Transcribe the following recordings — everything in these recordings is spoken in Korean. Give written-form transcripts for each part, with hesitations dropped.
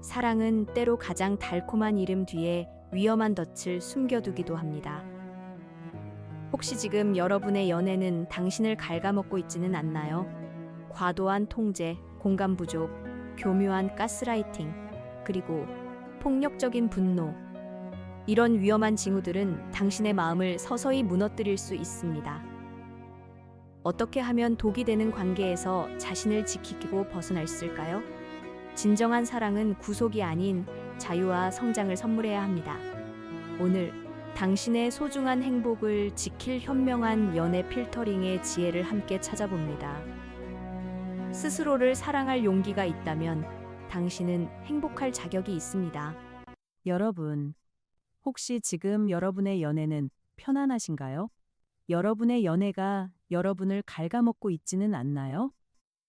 사랑은 때로 가장 달콤한 이름 뒤에 위험한 덫을 숨겨두기도 합니다. 혹시 지금 여러분의 연애는 당신을 갉아먹고 있지는 않나요? 과도한 통제, 공감 부족, 교묘한 가스라이팅, 그리고 폭력적인 분노. 이런 위험한 징후들은 당신의 마음을 서서히 무너뜨릴 수 있습니다. 어떻게 하면 독이 되는 관계에서 자신을 지키고 벗어날 수 있을까요? 진정한 사랑은 구속이 아닌 자유와 성장을 선물해야 합니다. 오늘 당신의 소중한 행복을 지킬 현명한 연애 필터링의 지혜를 함께 찾아봅니다. 스스로를 사랑할 용기가 있다면 당신은 행복할 자격이 있습니다. 여러분, 혹시 지금 여러분의 연애는 편안하신가요? 여러분의 연애가 여러분을 갉아먹고 있지는 않나요?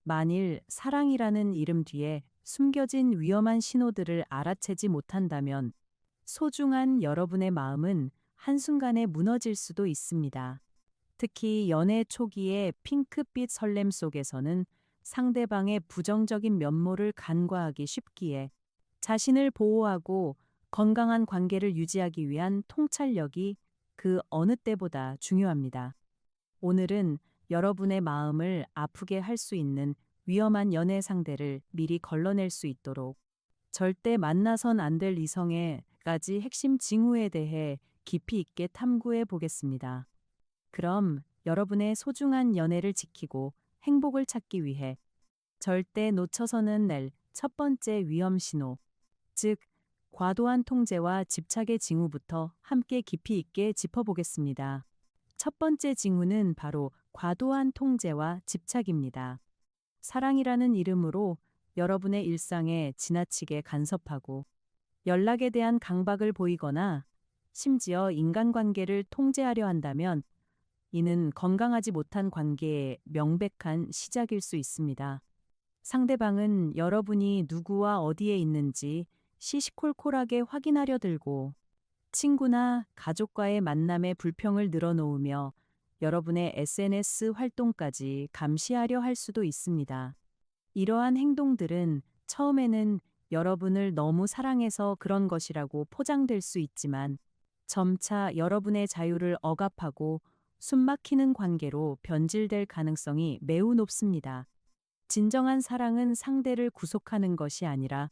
만일 사랑이라는 이름 뒤에 숨겨진 위험한 신호들을 알아채지 못한다면 소중한 여러분의 마음은 한순간에 무너질 수도 있습니다. 특히 연애 초기의 핑크빛 설렘 속에서는 상대방의 부정적인 면모를 간과하기 쉽기에 자신을 보호하고 건강한 관계를 유지하기 위한 통찰력이 그 어느 때보다 중요합니다. 오늘은 여러분의 마음을 아프게 할 수 있는 위험한 연애 상대를 미리 걸러낼 수 있도록 절대 만나선 안 될 이성의까지 핵심 징후에 대해 깊이 있게 탐구해 보겠습니다. 그럼 여러분의 소중한 연애를 지키고 행복을 찾기 위해 절대 놓쳐서는 낼 첫 번째 위험 신호, 즉 과도한 통제와 집착의 징후부터 함께 깊이 있게 짚어보겠습니다. 첫 번째 징후는 바로 과도한 통제와 집착입니다. 사랑이라는 이름으로 여러분의 일상에 지나치게 간섭하고 연락에 대한 강박을 보이거나 심지어 인간관계를 통제하려 한다면 이는 건강하지 못한 관계의 명백한 시작일 수 있습니다. 상대방은 여러분이 누구와 어디에 있는지 시시콜콜하게 확인하려 들고 친구나 가족과의 만남에 불평을 늘어놓으며 여러분의 SNS 활동까지 감시하려 할 수도 있습니다. 이러한 행동들은 처음에는 여러분을 너무 사랑해서 그런 것이라고 포장될 수 있지만 점차 여러분의 자유를 억압하고 숨막히는 관계로 변질될 가능성이 매우 높습니다. 진정한 사랑은 상대를 구속하는 것이 아니라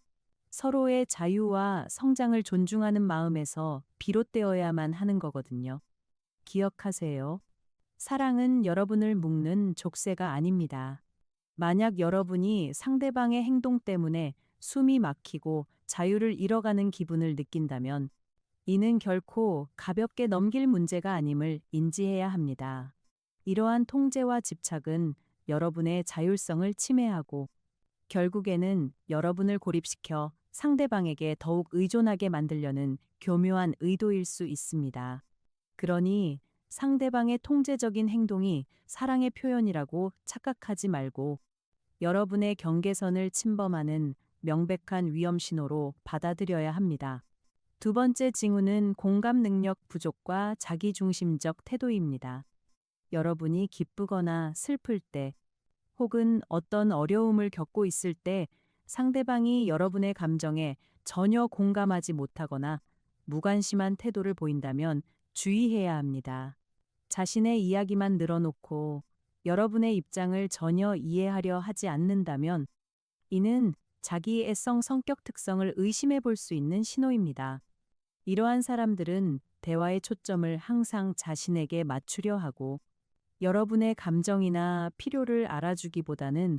서로의 자유와 성장을 존중하는 마음에서 비롯되어야만 하는 거거든요. 기억하세요. 사랑은 여러분을 묶는 족쇄가 아닙니다. 만약 여러분이 상대방의 행동 때문에 숨이 막히고 자유를 잃어가는 기분을 느낀다면 이는 결코 가볍게 넘길 문제가 아님을 인지해야 합니다. 이러한 통제와 집착은 여러분의 자율성을 침해하고 결국에는 여러분을 고립시켜 상대방에게 더욱 의존하게 만들려는 교묘한 의도일 수 있습니다. 그러니 상대방의 통제적인 행동이 사랑의 표현이라고 착각하지 말고 여러분의 경계선을 침범하는 명백한 위험 신호로 받아들여야 합니다. 두 번째 징후는 공감 능력 부족과 자기중심적 태도입니다. 여러분이 기쁘거나 슬플 때 혹은 어떤 어려움을 겪고 있을 때 상대방이 여러분의 감정에 전혀 공감하지 못하거나 무관심한 태도를 보인다면 주의해야 합니다. 자신의 이야기만 늘어놓고 여러분의 입장을 전혀 이해하려 하지 않는다면 이는 자기 애성 성격 특성을 의심해 볼 수 있는 신호입니다. 이러한 사람들은 대화의 초점을 항상 자신에게 맞추려 하고 여러분의 감정이나 필요를 알아주기보다는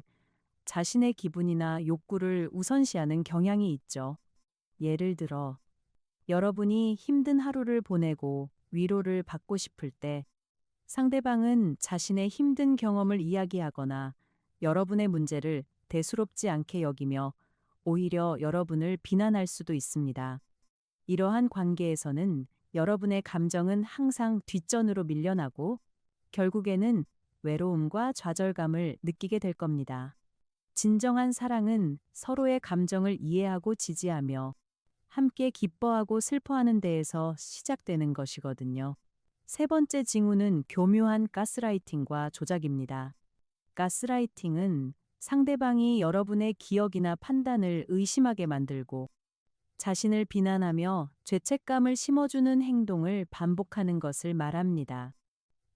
자신의 기분이나 욕구를 우선시하는 경향이 있죠. 예를 들어, 여러분이 힘든 하루를 보내고 위로를 받고 싶을 때 상대방은 자신의 힘든 경험을 이야기하거나 여러분의 문제를 대수롭지 않게 여기며 오히려 여러분을 비난할 수도 있습니다. 이러한 관계에서는 여러분의 감정은 항상 뒷전으로 밀려나고 결국에는 외로움과 좌절감을 느끼게 될 겁니다. 진정한 사랑은 서로의 감정을 이해하고 지지하며 함께 기뻐하고 슬퍼하는 데에서 시작되는 것이거든요. 세 번째 징후는 교묘한 가스라이팅과 조작입니다. 가스라이팅은 상대방이 여러분의 기억이나 판단을 의심하게 만들고 자신을 비난하며 죄책감을 심어주는 행동을 반복하는 것을 말합니다.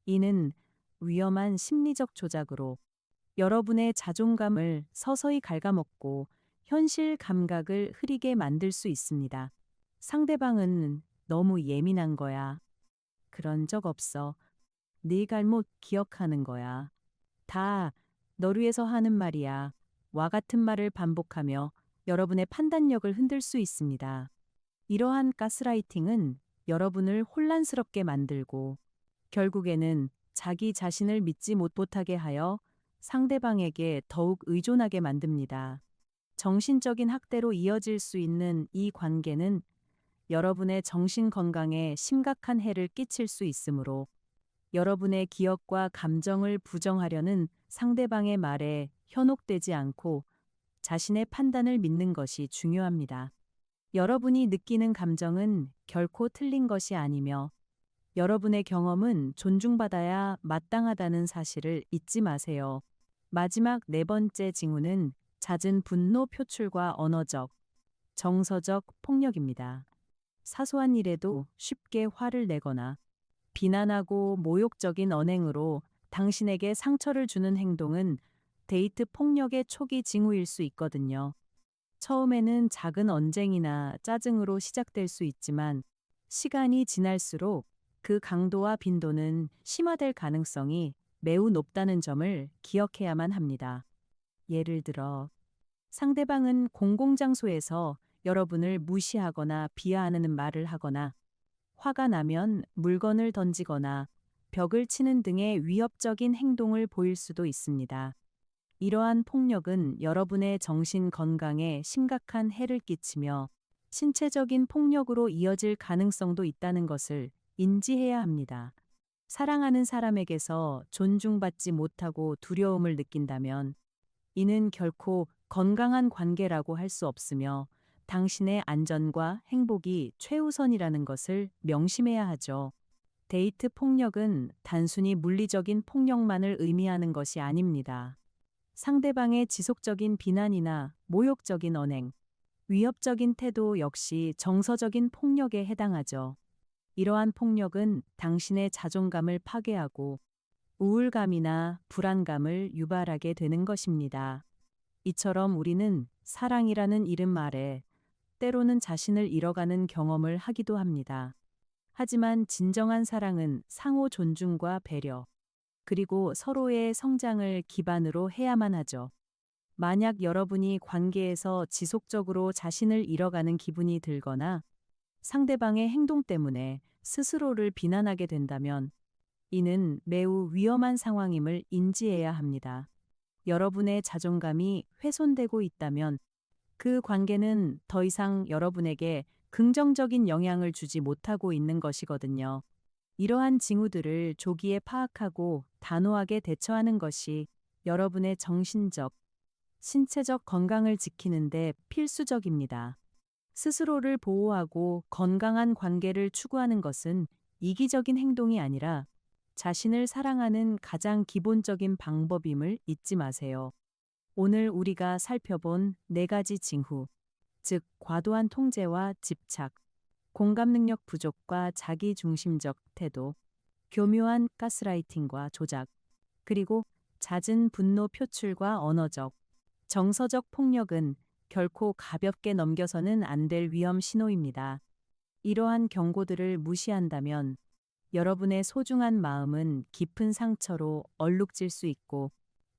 이는 위험한 심리적 조작으로 여러분의 자존감을 서서히 갉아먹고 현실 감각을 흐리게 만들 수 있습니다. 상대방은 너무 예민한 거야. 그런 적 없어. 네 잘못 기억하는 거야. 다 너를 위해서 하는 말이야. 와 같은 말을 반복하며 여러분의 판단력을 흔들 수 있습니다. 이러한 가스라이팅은 여러분을 혼란스럽게 만들고 결국에는 자기 자신을 믿지 못하게 하여 상대방에게 더욱 의존하게 만듭니다. 정신적인 학대로 이어질 수 있는 이 관계는 여러분의 정신 건강에 심각한 해를 끼칠 수 있으므로 여러분의 기억과 감정을 부정하려는 상대방의 말에 현혹되지 않고 자신의 판단을 믿는 것이 중요합니다. 여러분이 느끼는 감정은 결코 틀린 것이 아니며 여러분의 경험은 존중받아야 마땅하다는 사실을 잊지 마세요. 마지막 네 번째 징후는 잦은 분노 표출과 언어적, 정서적 폭력입니다. 사소한 일에도 쉽게 화를 내거나 비난하고 모욕적인 언행으로 당신에게 상처를 주는 행동은 데이트 폭력의 초기 징후일 수 있거든요. 처음에는 작은 언쟁이나 짜증으로 시작될 수 있지만 시간이 지날수록 그 강도와 빈도는 심화될 가능성이 매우 높다는 점을 기억해야만 합니다. 예를 들어, 상대방은 공공장소에서 여러분을 무시하거나 비하하는 말을 하거나 화가 나면 물건을 던지거나 벽을 치는 등의 위협적인 행동을 보일 수도 있습니다. 이러한 폭력은 여러분의 정신 건강에 심각한 해를 끼치며 신체적인 폭력으로 이어질 가능성도 있다는 것을 인지해야 합니다. 사랑하는 사람에게서 존중받지 못하고 두려움을 느낀다면 이는 결코 건강한 관계라고 할 수 없으며 당신의 안전과 행복이 최우선이라는 것을 명심해야 하죠. 데이트 폭력은 단순히 물리적인 폭력만을 의미하는 것이 아닙니다. 상대방의 지속적인 비난이나 모욕적인 언행, 위협적인 태도 역시 정서적인 폭력에 해당하죠. 이러한 폭력은 당신의 자존감을 파괴하고 우울감이나 불안감을 유발하게 되는 것입니다. 이처럼 우리는 사랑이라는 이름 아래 때로는 자신을 잃어가는 경험을 하기도 합니다. 하지만 진정한 사랑은 상호 존중과 배려, 그리고 서로의 성장을 기반으로 해야만 하죠. 만약 여러분이 관계에서 지속적으로 자신을 잃어가는 기분이 들거나 상대방의 행동 때문에 스스로를 비난하게 된다면 이는 매우 위험한 상황임을 인지해야 합니다. 여러분의 자존감이 훼손되고 있다면 그 관계는 더 이상 여러분에게 긍정적인 영향을 주지 못하고 있는 것이거든요. 이러한 징후들을 조기에 파악하고 단호하게 대처하는 것이 여러분의 정신적, 신체적 건강을 지키는 데 필수적입니다. 스스로를 보호하고 건강한 관계를 추구하는 것은 이기적인 행동이 아니라 자신을 사랑하는 가장 기본적인 방법임을 잊지 마세요. 오늘 우리가 살펴본 네 가지 징후, 즉 과도한 통제와 집착, 공감 능력 부족과 자기중심적 태도, 교묘한 가스라이팅과 조작, 그리고 잦은 분노 표출과 언어적, 정서적 폭력은 결코 가볍게 넘겨서는 안 될 위험 신호입니다. 이러한 경고들을 무시한다면 여러분의 소중한 마음은 깊은 상처로 얼룩질 수 있고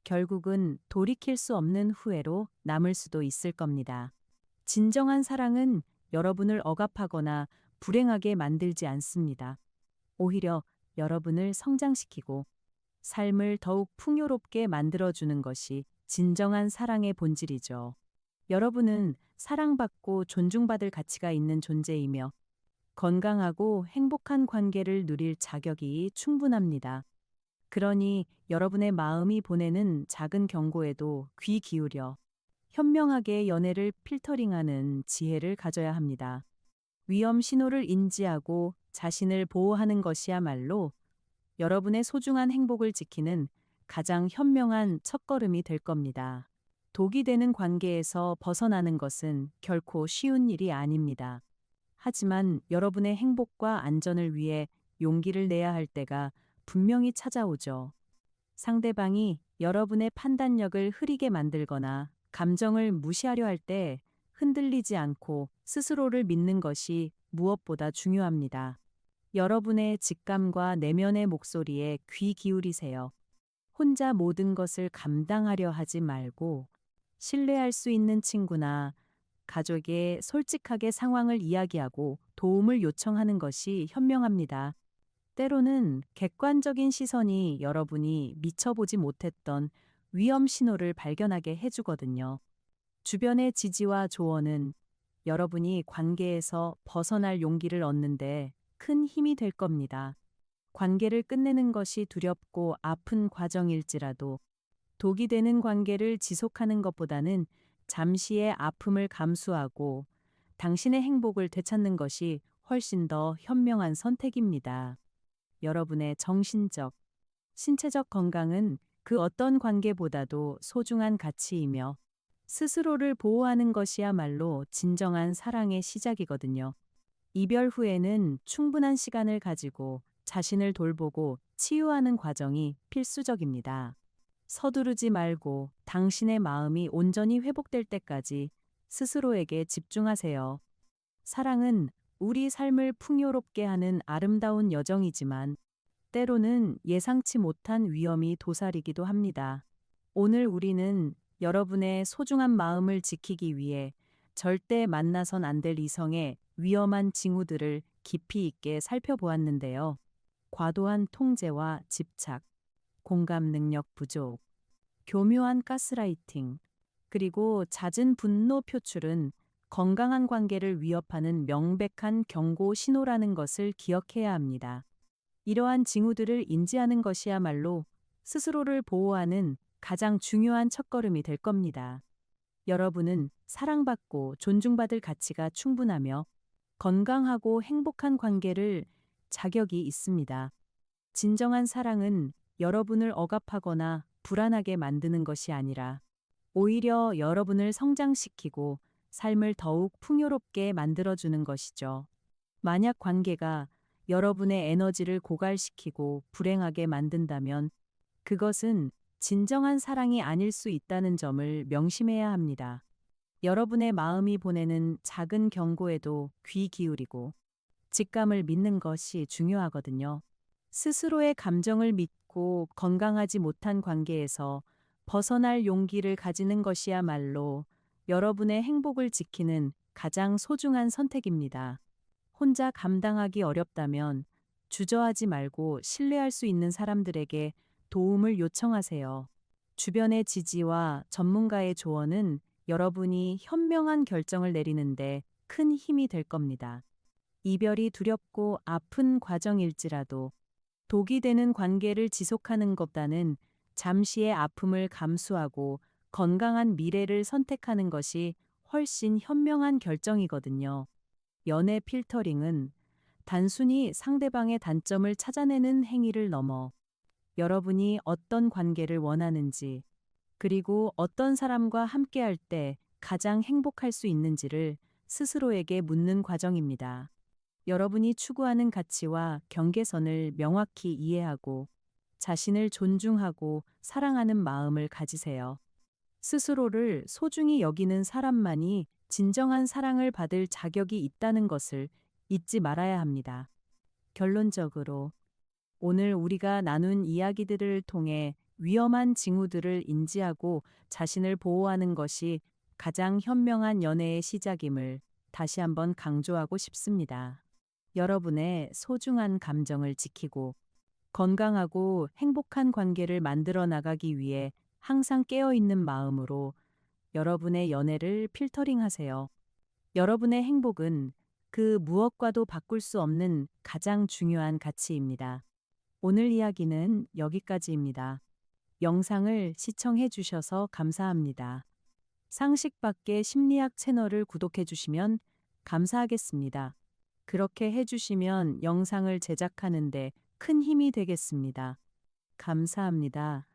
결국은 돌이킬 수 없는 후회로 남을 수도 있을 겁니다. 진정한 사랑은 여러분을 억압하거나 불행하게 만들지 않습니다. 오히려 여러분을 성장시키고 삶을 더욱 풍요롭게 만들어주는 것이 진정한 사랑의 본질이죠. 여러분은 사랑받고 존중받을 가치가 있는 존재이며 건강하고 행복한 관계를 누릴 자격이 충분합니다. 그러니 여러분의 마음이 보내는 작은 경고에도 귀 기울여 현명하게 연애를 필터링하는 지혜를 가져야 합니다. 위험 신호를 인지하고 자신을 보호하는 것이야말로 여러분의 소중한 행복을 지키는 가장 현명한 첫걸음이 될 겁니다. 독이 되는 관계에서 벗어나는 것은 결코 쉬운 일이 아닙니다. 하지만 여러분의 행복과 안전을 위해 용기를 내야 할 때가 분명히 찾아오죠. 상대방이 여러분의 판단력을 흐리게 만들거나 감정을 무시하려 할 때 흔들리지 않고 스스로를 믿는 것이 무엇보다 중요합니다. 여러분의 직감과 내면의 목소리에 귀 기울이세요. 혼자 모든 것을 감당하려 하지 말고 신뢰할 수 있는 친구나 가족에 솔직하게 상황을 이야기하고 도움을 요청하는 것이 현명합니다. 때로는 객관적인 시선이 여러분이 미쳐보지 못했던 위험 신호를 발견하게 해주거든요. 주변의 지지와 조언은 여러분이 관계에서 벗어날 용기를 얻는데 큰 힘이 될 겁니다. 관계를 끝내는 것이 두렵고 아픈 과정일지라도 독이 되는 관계를 지속하는 것보다는 잠시의 아픔을 감수하고 당신의 행복을 되찾는 것이 훨씬 더 현명한 선택입니다. 여러분의 정신적, 신체적 건강은 그 어떤 관계보다도 소중한 가치이며 스스로를 보호하는 것이야말로 진정한 사랑의 시작이거든요. 이별 후에는 충분한 시간을 가지고 자신을 돌보고 치유하는 과정이 필수적입니다. 서두르지 말고 당신의 마음이 온전히 회복될 때까지 스스로에게 집중하세요. 사랑은 우리 삶을 풍요롭게 하는 아름다운 여정이지만 때로는 예상치 못한 위험이 도사리기도 합니다. 오늘 우리는 여러분의 소중한 마음을 지키기 위해 절대 만나선 안 될 이성의 위험한 징후들을 깊이 있게 살펴보았는데요. 과도한 통제와 집착, 공감 능력 부족, 교묘한 가스라이팅, 그리고 잦은 분노 표출은 건강한 관계를 위협하는 명백한 경고 신호라는 것을 기억해야 합니다. 이러한 징후들을 인지하는 것이야말로 스스로를 보호하는 가장 중요한 첫걸음이 될 겁니다. 여러분은 사랑받고 존중받을 가치가 충분하며 건강하고 행복한 관계를 자격이 있습니다. 진정한 사랑은 여러분을 억압하거나 불안하게 만드는 것이 아니라 오히려 여러분을 성장시키고 삶을 더욱 풍요롭게 만들어주는 것이죠. 만약 관계가 여러분의 에너지를 고갈시키고 불행하게 만든다면 그것은 진정한 사랑이 아닐 수 있다는 점을 명심해야 합니다. 여러분의 마음이 보내는 작은 경고에도 귀 기울이고 직감을 믿는 것이 중요하거든요. 스스로의 감정을 믿고 건강하지 못한 관계에서 벗어날 용기를 가지는 것이야말로 여러분의 행복을 지키는 가장 소중한 선택입니다. 혼자 감당하기 어렵다면 주저하지 말고 신뢰할 수 있는 사람들에게 도움을 요청하세요. 주변의 지지와 전문가의 조언은 여러분이 현명한 결정을 내리는데 큰 힘이 될 겁니다. 이별이 두렵고 아픈 과정일지라도 독이 되는 관계를 지속하는 것보다는 잠시의 아픔을 감수하고 건강한 미래를 선택하는 것이 훨씬 현명한 결정이거든요. 연애 필터링은 단순히 상대방의 단점을 찾아내는 행위를 넘어 여러분이 어떤 관계를 원하는지, 그리고 어떤 사람과 함께할 때 가장 행복할 수 있는지를 스스로에게 묻는 과정입니다. 여러분이 추구하는 가치와 경계선을 명확히 이해하고 자신을 존중하고 사랑하는 마음을 가지세요. 스스로를 소중히 여기는 사람만이 진정한 사랑을 받을 자격이 있다는 것을 잊지 말아야 합니다. 결론적으로 오늘 우리가 나눈 이야기들을 통해 위험한 징후들을 인지하고 자신을 보호하는 것이 가장 현명한 연애의 시작임을 다시 한번 강조하고 싶습니다. 여러분의 소중한 감정을 지키고 건강하고 행복한 관계를 만들어 나가기 위해 항상 깨어있는 마음으로 여러분의 연애를 필터링하세요. 여러분의 행복은 그 무엇과도 바꿀 수 없는 가장 중요한 가치입니다. 오늘 이야기는 여기까지입니다. 영상을 시청해 주셔서 감사합니다. 상식 밖의 심리학 채널을 구독해 주시면 감사하겠습니다. 그렇게 해주시면 영상을 제작하는데 큰 힘이 되겠습니다. 감사합니다.